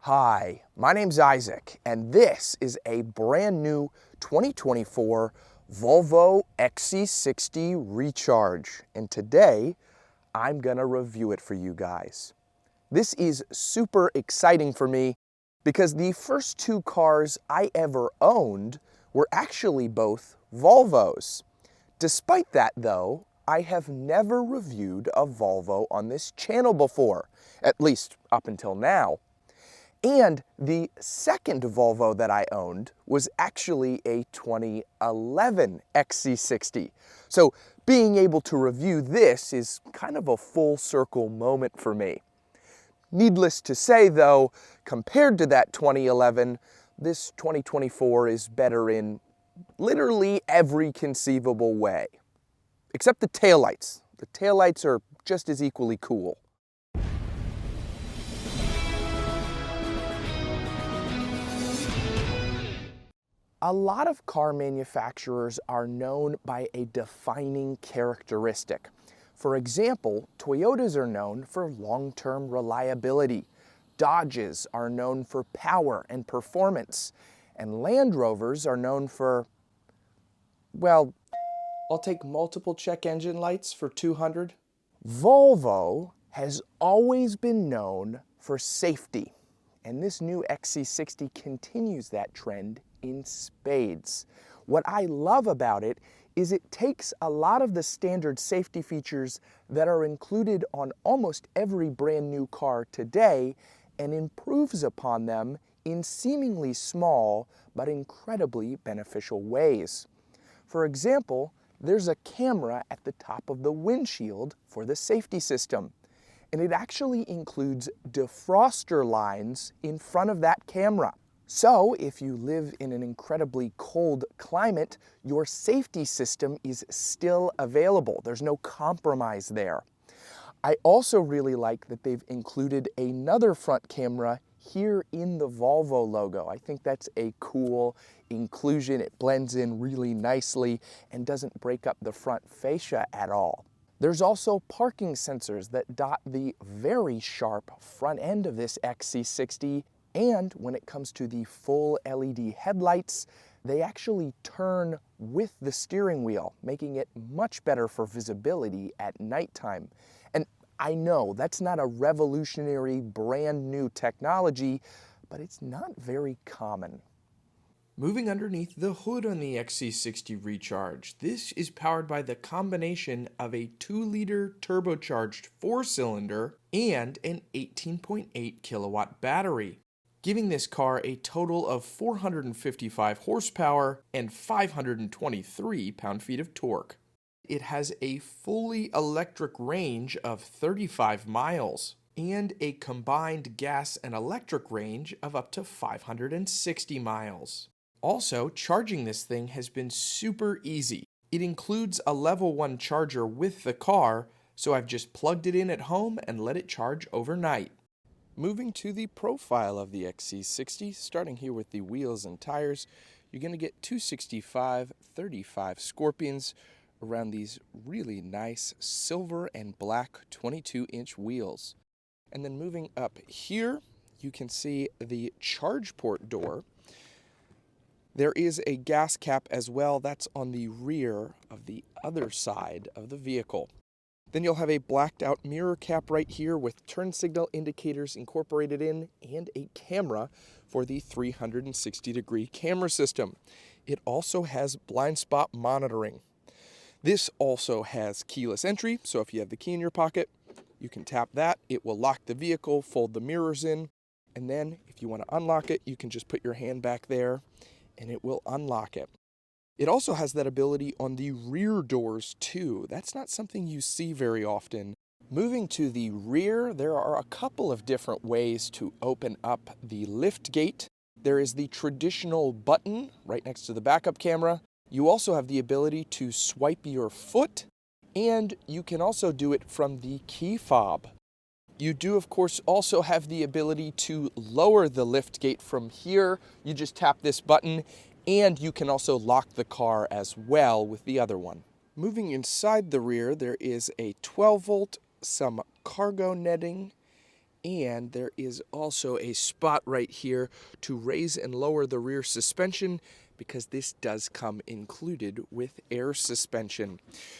Hi, my name's Isaac, and this is a brand new 2024 Volvo XC60 Recharge. And today, I'm gonna review it for you guys. This is super exciting for me because the first two cars I ever owned were actually both Volvos. Despite that though, I have never reviewed a Volvo on this channel before, at least up until now. And the second Volvo that I owned was actually a 2011 XC60. So being able to review this is kind of a full circle moment for me. Needless to say though, compared to that 2011, this 2024 is better in literally every conceivable way. Except the taillights. The taillights are just as equally cool. A lot of car manufacturers are known by a defining characteristic. For example, Toyotas are known for long-term reliability. Dodges are known for power and performance. And Land Rovers are known for, well, I'll take multiple check engine lights for 200. Volvo has always been known for safety. And this new XC60 continues that trend in spades. What I love about it is it takes a lot of the standard safety features that are included on almost every brand new car today and improves upon them in seemingly small but incredibly beneficial ways. For example, there's a camera at the top of the windshield for the safety system. And it actually includes defroster lines in front of that camera. So if you live in an incredibly cold climate, your safety system is still available. There's no compromise there. I also really like that they've included another front camera here in the Volvo logo. I think that's a cool inclusion. It blends in really nicely and doesn't break up the front fascia at all. There's also parking sensors that dot the very sharp front end of this XC60, and when it comes to the full LED headlights, they actually turn with the steering wheel, making it much better for visibility at nighttime. And I know that's not a revolutionary brand new technology, but it's not very common. Moving underneath the hood on the XC60 Recharge, this is powered by the combination of a 2-liter turbocharged 4-cylinder and an 18.8 kilowatt battery, giving this car a total of 455 horsepower and 523 pound-feet of torque. It has a fully electric range of 35 miles and a combined gas and electric range of up to 560 miles. Also, charging this thing has been super easy. It includes a level 1 charger with the car, so I've just plugged it in at home and let it charge overnight. Moving to the profile of the XC60, starting here with the wheels and tires, you're going to get 265/35 Scorpions around these really nice silver and black 22-inch wheels. And then moving up here, you can see the charge port door. There is a gas cap as well. That's on the rear of the other side of the vehicle. Then you'll have a blacked out mirror cap right here with turn signal indicators incorporated in and a camera for the 360-degree camera system. It also has blind spot monitoring. This also has keyless entry, so if you have the key in your pocket, you can tap that. It will lock the vehicle, fold the mirrors in, and then if you want to unlock it, you can just put your hand back there and it will unlock it. It also has that ability on the rear doors too. That's not something you see very often. Moving to the rear, there are a couple of different ways to open up the lift gate. There is the traditional button right next to the backup camera. You also have the ability to swipe your foot, and you can also do it from the key fob. You do, of course, also have the ability to lower the lift gate from here. You just tap this button, and you can also lock the car as well with the other one. Moving inside the rear, there is a 12-volt, some cargo netting, And there is also a spot right here to raise and lower the rear suspension, because this does come included with air suspension.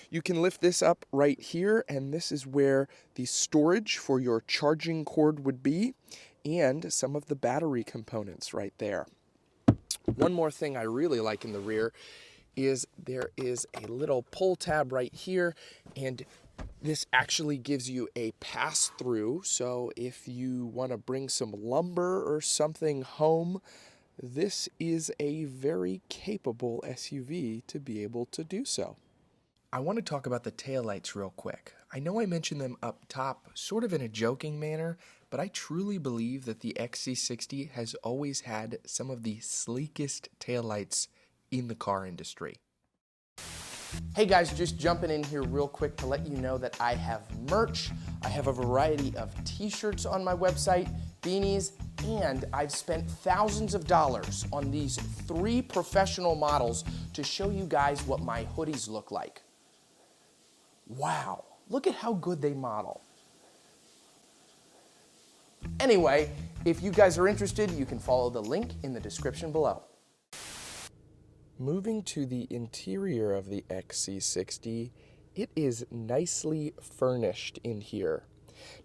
You can lift this up right here, and this is where the storage for your charging cord would be, and some of the battery components right there. One more thing I really like in the rear is there is a little pull tab right here, and this actually gives you a pass-through. So if you want to bring some lumber or something home, this is a very capable SUV to be able to do so. I want to talk about the taillights real quick. I know I mentioned them up top sort of in a joking manner, but I truly believe that the XC60 has always had some of the sleekest taillights in the car industry. Hey guys, just jumping in here real quick to let you know that I have merch. I have a variety of t-shirts on my website, beanies, and I've spent thousands of dollars on these 3 professional models to show you guys what my hoodies look like. Wow, look at how good they model. Anyway, if you guys are interested, you can follow the link in the description below. Moving to the interior of the XC60, it is nicely furnished in here.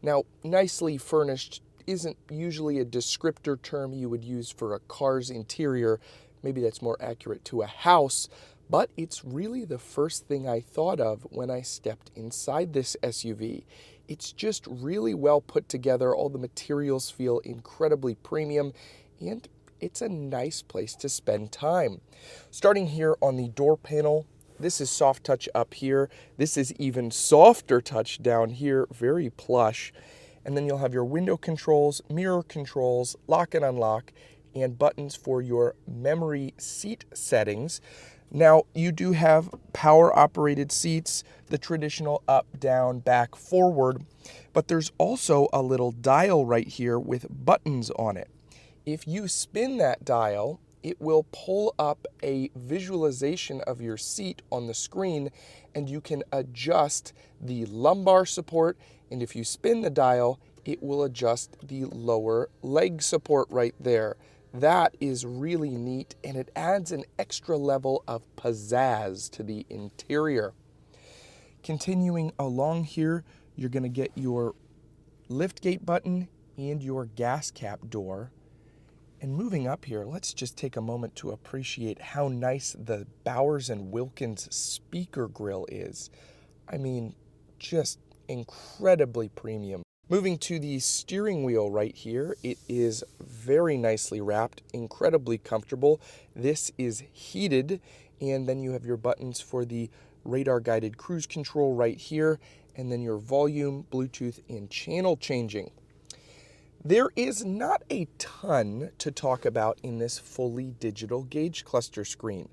Now, nicely furnished isn't usually a descriptor term you would use for a car's interior. Maybe that's more accurate to a house, but it's really the first thing I thought of when I stepped inside this SUV. It's just really well put together. All the materials feel incredibly premium, and it's a nice place to spend time. Starting here on the door panel, this is soft touch up here. This is even softer touch down here, very plush. And then you'll have your window controls, mirror controls, lock and unlock, and buttons for your memory seat settings. Now, you do have power operated seats, the traditional up, down, back, forward, but there's also a little dial right here with buttons on it. If you spin that dial, it will pull up a visualization of your seat on the screen, and you can adjust the lumbar support, and if you spin the dial, it will adjust the lower leg support right there. That is really neat, and it adds an extra level of pizzazz to the interior. Continuing along here, you're going to get your liftgate button and your gas cap door. And moving up here, let's just take a moment to appreciate how nice the Bowers & Wilkins speaker grille is. I mean, just incredibly premium. Moving to the steering wheel right here, it is very nicely wrapped, incredibly comfortable. This is heated, and then you have your buttons for the radar-guided cruise control right here, and then your volume, Bluetooth, and channel changing. There is not a ton to talk about in this fully digital gauge cluster screen.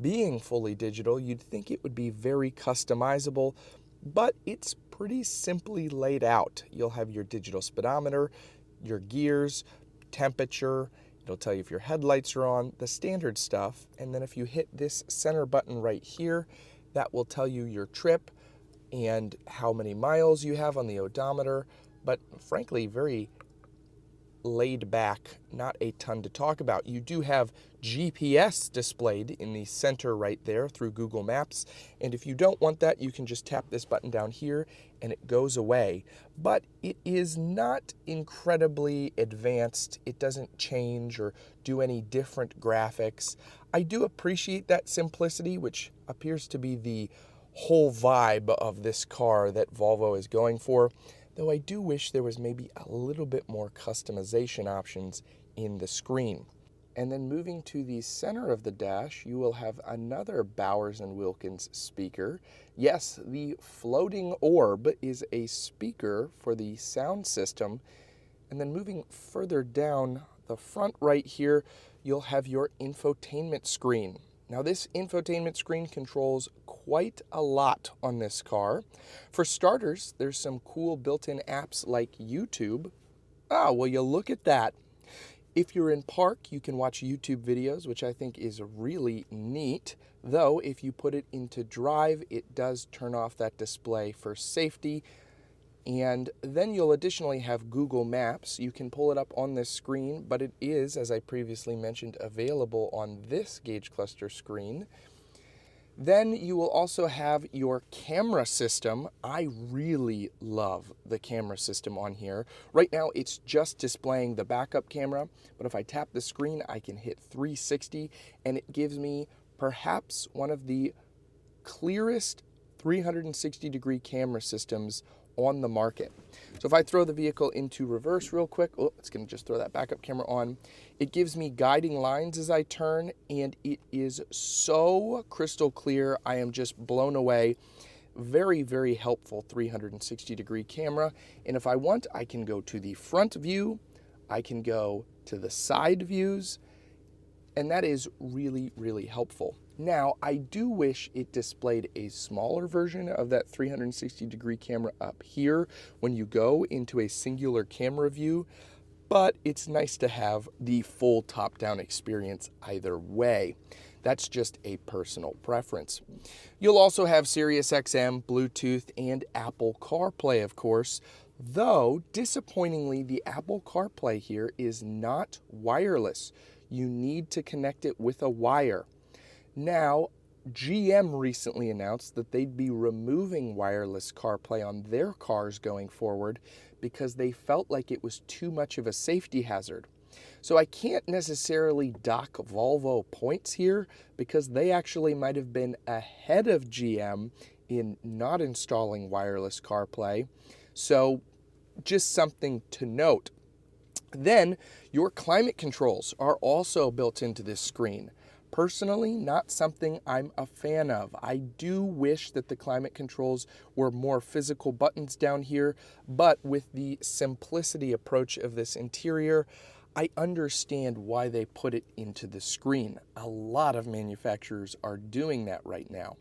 Being fully digital, you'd think it would be very customizable, but it's pretty simply laid out. You'll have your digital speedometer, your gears, temperature, it'll tell you if your headlights are on, the standard stuff, and then if you hit this center button right here, that will tell you your trip and how many miles you have on the odometer, but frankly, very laid back, not a ton to talk about. You do have GPS displayed in the center right there through Google Maps, and if you don't want that, you can just tap this button down here and it goes away. But it is not incredibly advanced. It doesn't change or do any different graphics. I do appreciate that simplicity, which appears to be the whole vibe of this car that Volvo is going for. Though I do wish there was maybe a little bit more customization options in the screen. And then moving to the center of the dash, you will have another Bowers & Wilkins speaker. Yes, the floating orb is a speaker for the sound system. And then moving further down the front right here, you'll have your infotainment screen. Now this infotainment screen controls quite a lot on this car. For starters, there's some cool built-in apps like YouTube. Ah, well, you look at that. If you're in park, you can watch YouTube videos, which I think is really neat. Though, if you put it into drive, it does turn off that display for safety. And then you'll additionally have Google Maps. You can pull it up on this screen, but it is, as I previously mentioned, available on this gauge cluster screen. Then you will also have your camera system. I really love the camera system on here. Right now it's just displaying the backup camera, but if I tap the screen, I can hit 360 and it gives me perhaps one of the clearest 360-degree camera systems on the market. So if I throw the vehicle into reverse real quick, oh, it's going to just throw that backup camera on. It gives me guiding lines as I turn, and it is so crystal clear. I am just blown away. Very, very helpful 360-degree camera. And if I want, I can go to the front view, I can go to the side views, and that is really, really helpful. Now, I do wish it displayed a smaller version of that 360-degree camera up here when you go into a singular camera view, but it's nice to have the full top-down experience either way. That's just a personal preference. You'll also have Sirius XM, Bluetooth, and Apple CarPlay, of course, though disappointingly, the Apple CarPlay here is not wireless. You need to connect it with a wire. Now, GM recently announced that they'd be removing wireless CarPlay on their cars going forward because they felt like it was too much of a safety hazard. So I can't necessarily dock Volvo points here because they actually might have been ahead of GM in not installing wireless CarPlay. So just something to note. Then your climate controls are also built into this screen. Personally, not something I'm a fan of. I do wish that the climate controls were more physical buttons down here, but with the simplicity approach of this interior, I understand why they put it into the screen. A lot of manufacturers are doing that right now.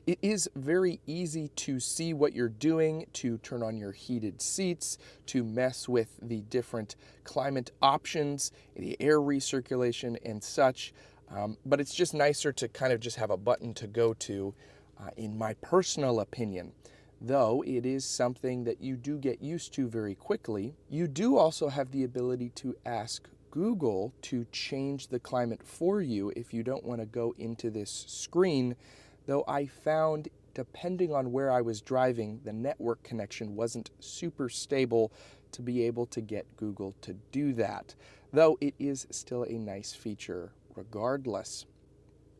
It is very easy to see what you're doing, to turn on your heated seats, to mess with the different climate options, the air recirculation and such. But it's just nicer to kind of just have a button to go to, in my personal opinion. Though it is something that you do get used to very quickly. You do also have the ability to ask Google to change the climate for you if you don't want to go into this screen. Though I found, depending on where I was driving, the network connection wasn't super stable to be able to get Google to do that. Though it is still a nice feature regardless.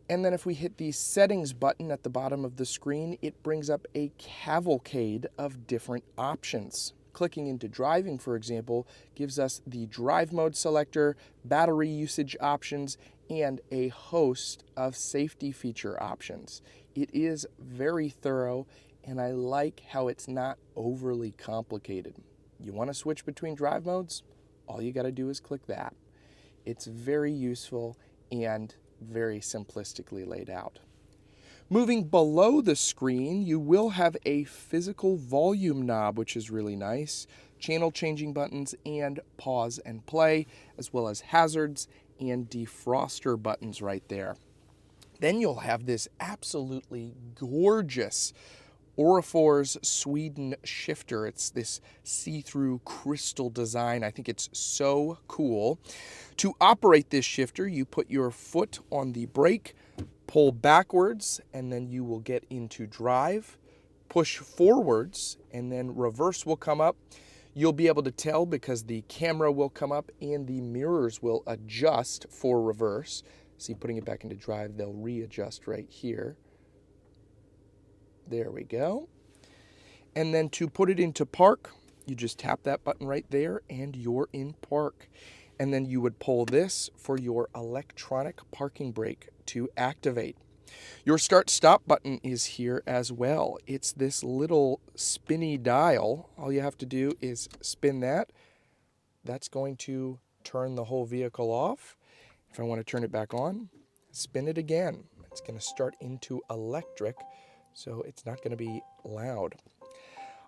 And then if we hit the settings button at the bottom of the screen, it brings up a cavalcade of different options. Clicking into driving, for example, gives us the drive mode selector, battery usage options, and a host of safety feature options. It is very thorough, and I like how it's not overly complicated. You want to switch between drive modes? All you got to do is click that. It's very useful and very simplistically laid out. Moving below the screen, you will have a physical volume knob, which is really nice, channel changing buttons, and pause and play, as well as hazards and defroster buttons right there. Then you'll have this absolutely gorgeous Orifors Sweden shifter. It's this see-through crystal design. I think it's so cool. To operate this shifter, you put your foot on the brake, pull backwards, and then you will get into drive, push forwards, and then reverse will come up. You'll be able to tell because the camera will come up and the mirrors will adjust for reverse. See, putting it back into drive, they'll readjust right here. There we go. And then to put it into park, you just tap that button right there and you're in park. And then you would pull this for your electronic parking brake to activate. Your start-stop button is here as well. It's this little spinny dial. All you have to do is spin that. That's going to turn the whole vehicle off. If I want to turn it back on, spin it again. It's going to start into electric, so it's not going to be loud.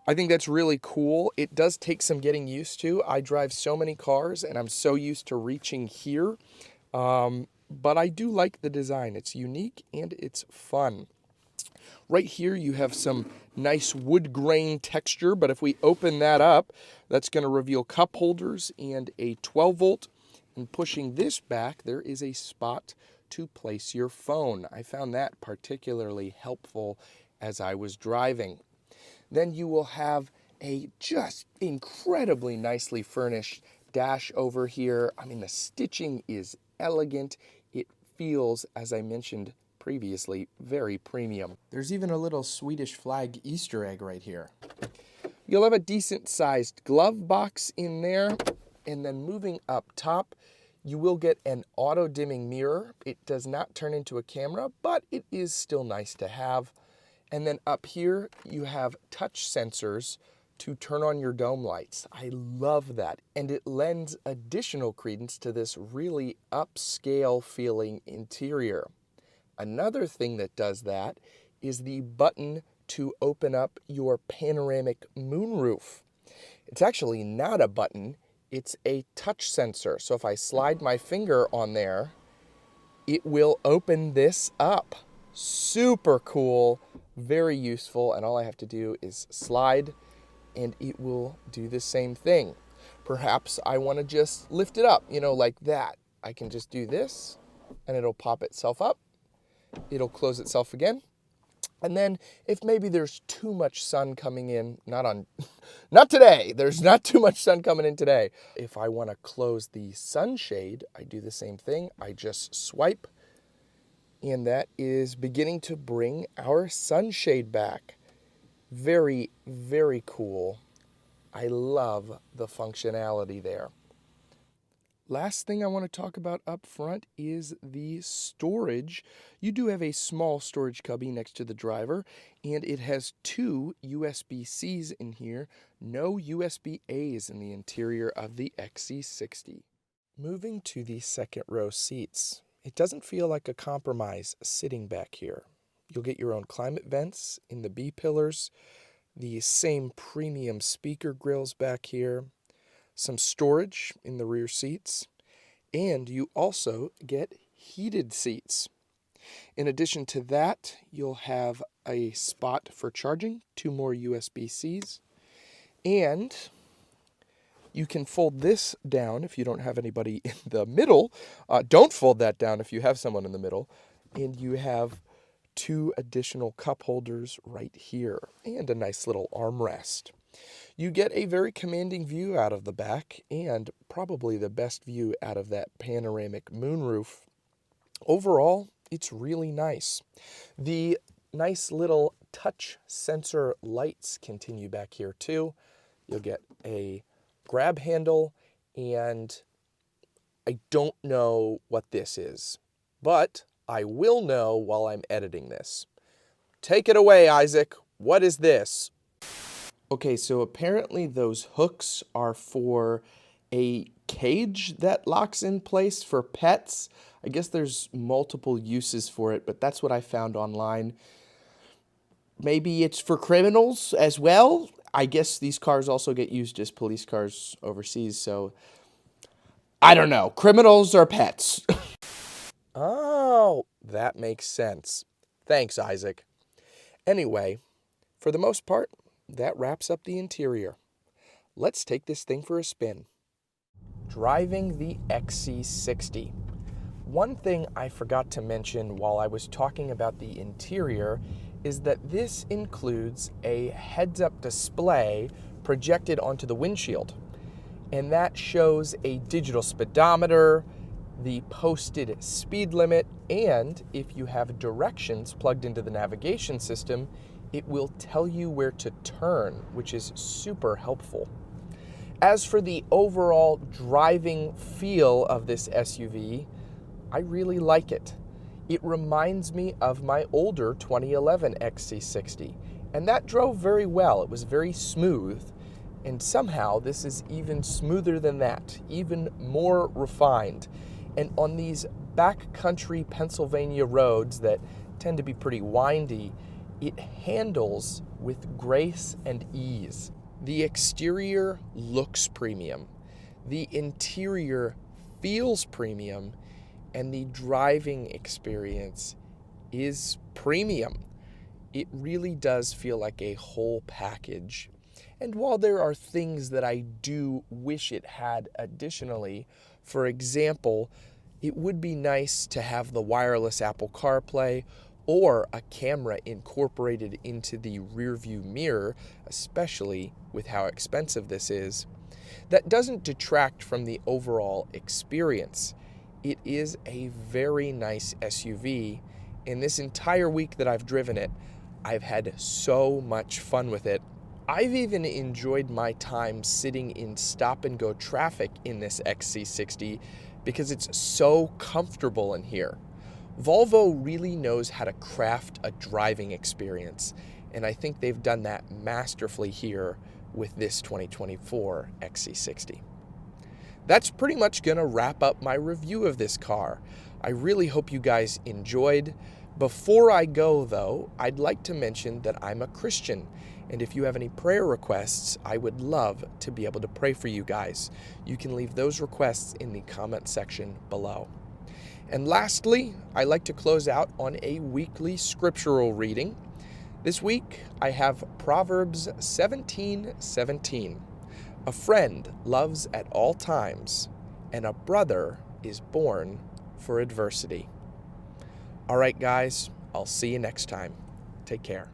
I think that's really cool. It does take some getting used to. I drive so many cars and I'm so used to reaching here. But I do like the design. It's unique and it's fun. Right here you have some nice wood grain texture, but if we open that up, that's going to reveal cup holders and a 12 volt. And pushing this back, there is a spot to place your phone. I found that particularly helpful as I was driving. Then you will have a just incredibly nicely furnished dash over here. I mean, the stitching is elegant. It feels, as I mentioned previously, very premium. There's even a little Swedish flag Easter egg right here. You'll have a decent sized glove box in there, and then moving up top, you will get an auto dimming mirror. It does not turn into a camera, but it is still nice to have. And then up here, you have touch sensors to turn on your dome lights. I love that. And it lends additional credence to this really upscale feeling interior. Another thing that does that is the button to open up your panoramic moonroof. It's actually not a button, it's a touch sensor. So if I slide my finger on there, it will open this up. Super cool, very useful, and all I have to do is slide and it will do the same thing. Perhaps I want to just lift it up, like that. I can just do this and it'll pop itself up. It'll close itself again. And then if maybe there's too much sun coming in, not today, there's not too much sun coming in today. If I want to close the sunshade, I do the same thing. I just swipe, and that is beginning to bring our sunshade back. Very, very cool. I love the functionality there. Last thing I want to talk about up front is the storage. You do have a small storage cubby next to the driver, and it has 2 USB-Cs in here, no USB-As in the interior of the XC60. Moving to the second row seats, it doesn't feel like a compromise sitting back here. You'll get your own climate vents in the B-pillars, the same premium speaker grills back here, some storage in the rear seats, and you also get heated seats. In addition to that, you'll have a spot for charging, 2 more USB-Cs, and you can fold this down if you don't have anybody in the middle. Don't fold that down if you have someone in the middle, and you have 2 additional cup holders right here and a nice little armrest. You get a very commanding view out of the back and probably the best view out of that panoramic moonroof. Overall, it's really nice. The nice little touch sensor lights continue back here too. You'll get a grab handle, and I don't know what this is, but I will know while I'm editing this. Take it away, Isaac. What is this? Okay, so apparently those hooks are for a cage that locks in place for pets. I guess there's multiple uses for it, but that's what I found online. Maybe it's for criminals as well. I guess these cars also get used as police cars overseas, so I don't know. Criminals or pets? Oh, that makes sense. Thanks, Isaac. Anyway, for the most part, that wraps up the interior. Let's take this thing for a spin. Driving the XC60. One thing I forgot to mention while I was talking about the interior is that this includes a heads-up display projected onto the windshield. And that shows a digital speedometer, the posted speed limit, and if you have directions plugged into the navigation system, it will tell you where to turn, which is super helpful. As for the overall driving feel of this SUV, I really like it. It reminds me of my older 2011 XC60, and that drove very well. It was very smooth, and somehow this is even smoother than that, even more refined. And on these backcountry Pennsylvania roads that tend to be pretty windy, it handles with grace and ease. The exterior looks premium, the interior feels premium, and the driving experience is premium. It really does feel like a whole package. And while there are things that I do wish it had additionally, for example, it would be nice to have the wireless Apple CarPlay or a camera incorporated into the rearview mirror, especially with how expensive this is. That doesn't detract from the overall experience. It is a very nice SUV, and this entire week that I've driven it, I've had so much fun with it. I've even enjoyed my time sitting in stop-and-go traffic in this XC60 because it's so comfortable in here. Volvo really knows how to craft a driving experience, and I think they've done that masterfully here with this 2024 XC60. That's pretty much gonna wrap up my review of this car. I really hope you guys enjoyed. Before I go though, I'd like to mention that I'm a Christian, and if you have any prayer requests, I would love to be able to pray for you guys. You can leave those requests in the comment section below. And lastly, I like to close out on a weekly scriptural reading. This week, I have Proverbs 17:17. A friend loves at all times, and a brother is born for adversity. All right, guys, I'll see you next time. Take care.